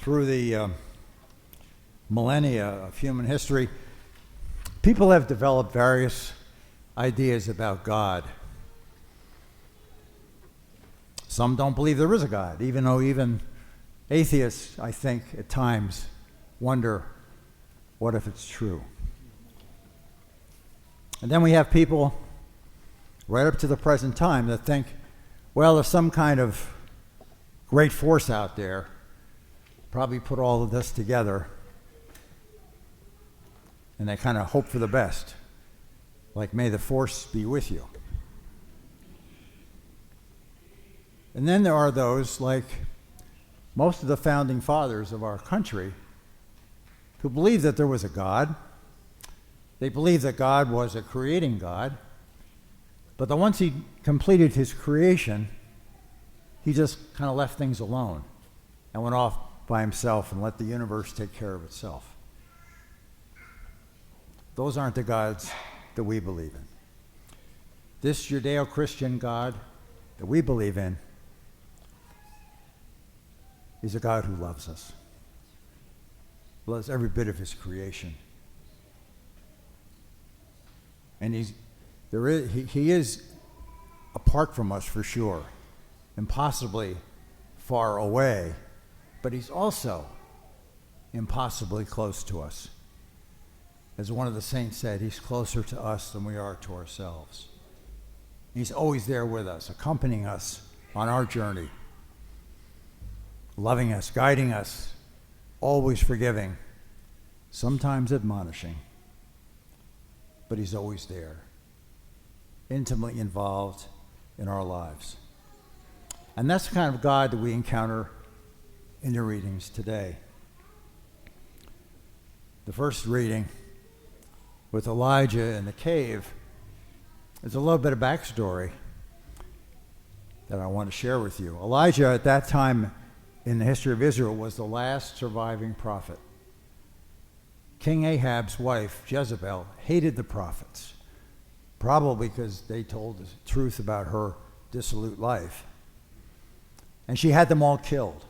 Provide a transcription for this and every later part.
through the millennia of human history, people have developed various ideas about God. Some don't believe there is a God, even though even atheists, I think, at times wonder, what if it's true? And then we have people right up to the present time that think, well, there's some kind of great force out there, probably put all of this together, and they kind of hope for the best, like, may the force be with you. And then there are those, like most of the founding fathers of our country, who believed that there was a God. They believed that God was a creating God, but that once he completed his creation, he just kind of left things alone and went off by himself and let the universe take care of itself. Those aren't the gods that we believe in. This Judeo-Christian God that we believe in is a God who loves us, loves every bit of his creation. And he is apart from us for sure, impossibly far away, but he's also impossibly close to us. As one of the saints said, he's closer to us than we are to ourselves. He's always there with us, accompanying us on our journey, loving us, guiding us, always forgiving, sometimes admonishing, but he's always there, intimately involved in our lives. And that's the kind of God that we encounter in the readings today. The first reading with Elijah in the cave is a little bit of backstory that I want to share with you. Elijah, at that time in the history of Israel, was the last surviving prophet. King Ahab's wife, Jezebel, hated the prophets, probably because they told the truth about her dissolute life. And she had them all killed.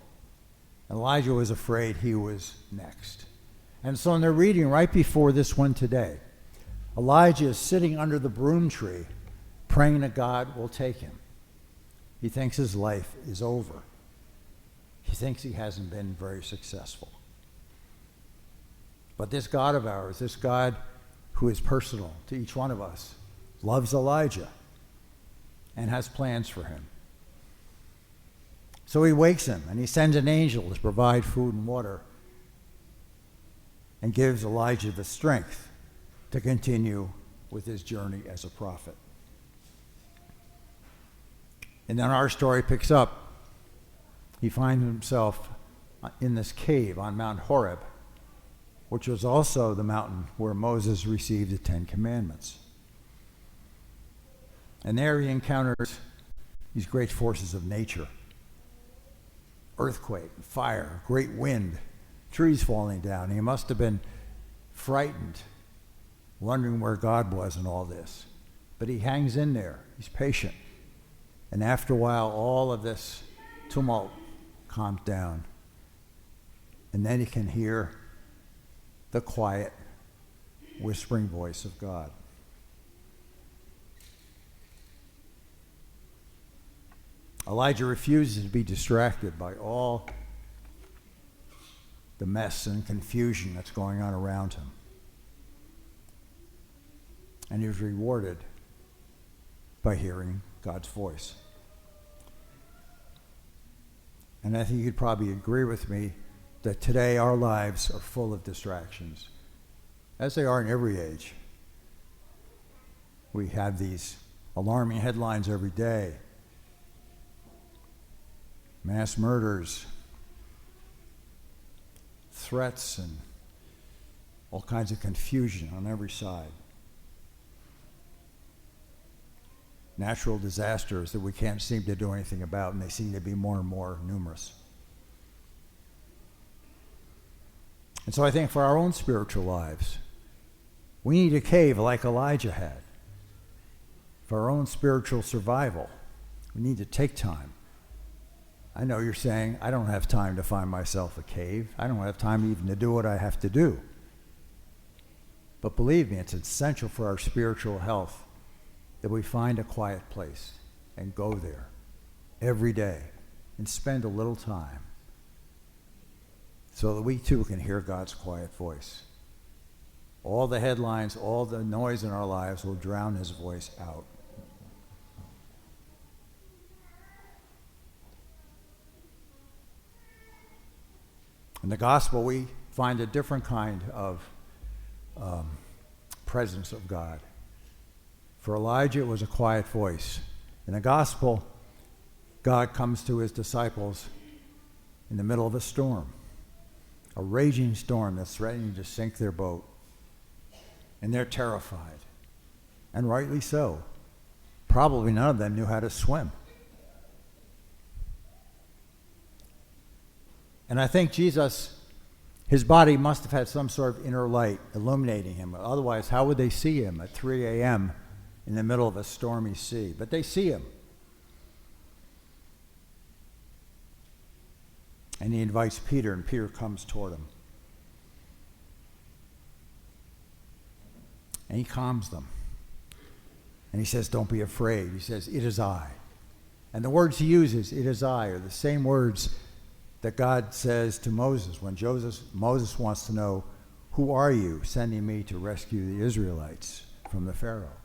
Elijah was afraid he was next. And so in their reading right before this one today, Elijah is sitting under the broom tree praying that God will take him. He thinks his life is over. He thinks he hasn't been very successful. But this God of ours, this God who is personal to each one of us, loves Elijah and has plans for him. So he wakes him and he sends an angel to provide food and water and gives Elijah the strength to continue with his journey as a prophet. And then our story picks up. He finds himself in this cave on Mount Horeb, which was also the mountain where Moses received the Ten Commandments. And there he encounters these great forces of nature: earthquake, fire, great wind, trees falling down. He must have been frightened, wondering where God was in all this. But he hangs in there. He's patient. And after a while, all of this tumult calms down. And then he can hear the quiet, whispering voice of God. Elijah refuses to be distracted by all the mess and confusion that's going on around him. And he was rewarded by hearing God's voice. And I think you'd probably agree with me that today our lives are full of distractions, as they are in every age. We have these alarming headlines every day: mass murders, threats, and all kinds of confusion on every side. Natural disasters that we can't seem to do anything about, and they seem to be more and more numerous. And so I think for our own spiritual lives, we need a cave like Elijah had. For our own spiritual survival, we need to take time I know you're saying, I don't have time to find myself a cave. I don't have time even to do what I have to do. But believe me, it's essential for our spiritual health that we find a quiet place and go there every day and spend a little time so that we too can hear God's quiet voice. All the headlines, all the noise in our lives will drown his voice out. In the gospel, we find a different kind of presence of God. For Elijah, it was a quiet voice. In the gospel, God comes to his disciples in the middle of a storm, a raging storm that's threatening to sink their boat. And they're terrified, and rightly so. Probably none of them knew how to swim. And I think Jesus, his body must have had some sort of inner light illuminating him. Otherwise, how would they see him at 3 a.m. in the middle of a stormy sea? But they see him. And he invites Peter, and Peter comes toward him. And he calms them. And he says, don't be afraid. He says, it is I. And the words he uses, it is I, are the same words that God says to Moses when Moses wants to know, who are you sending me to rescue the Israelites from the Pharaoh?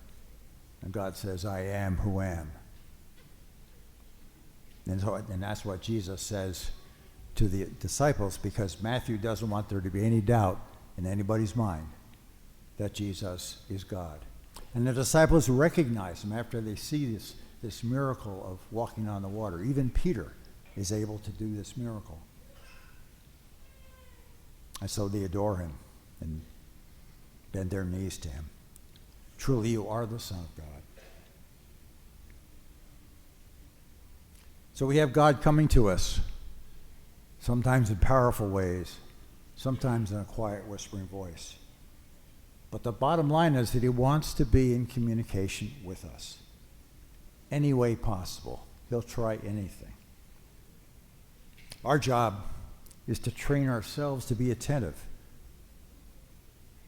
And God says, I am who am. And that's what Jesus says to the disciples, because Matthew doesn't want there to be any doubt in anybody's mind that Jesus is God. And the disciples recognize him after they see this miracle of walking on the water. Even Peter is able to do this miracle. And so they adore him and bend their knees to him. Truly, you are the Son of God. So we have God coming to us, sometimes in powerful ways, sometimes in a quiet, whispering voice. But the bottom line is that he wants to be in communication with us. Any way possible. He'll try anything. Our job is to train ourselves to be attentive,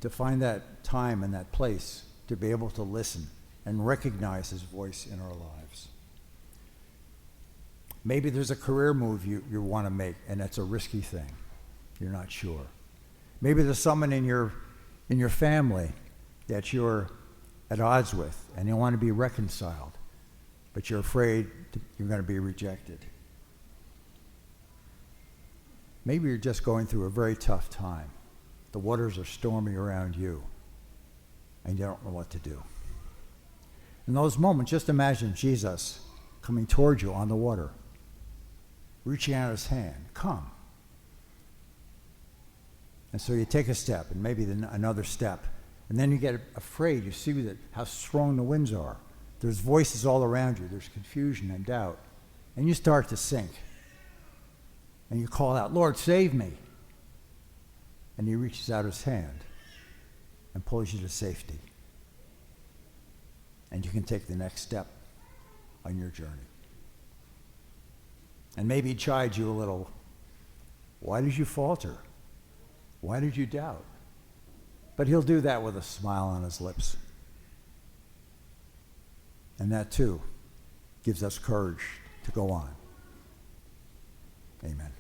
to find that time and that place to be able to listen and recognize his voice in our lives. Maybe there's a career move you want to make, and it's a risky thing. You're not sure. Maybe there's someone in your family that you're at odds with, and you want to be reconciled, but you're afraid you're going to be rejected. Maybe you're just going through a very tough time. The waters are stormy around you, and you don't know what to do. In those moments, just imagine Jesus coming towards you on the water, reaching out his hand, come. And so you take a step, and maybe another step, and then you get afraid. You see how strong the winds are. There's voices all around you. There's confusion and doubt. And you start to sink. And you call out, Lord, save me. And he reaches out his hand and pulls you to safety. And you can take the next step on your journey. And maybe he chides you a little. Why did you falter? Why did you doubt? But he'll do that with a smile on his lips. And that too gives us courage to go on. Amen.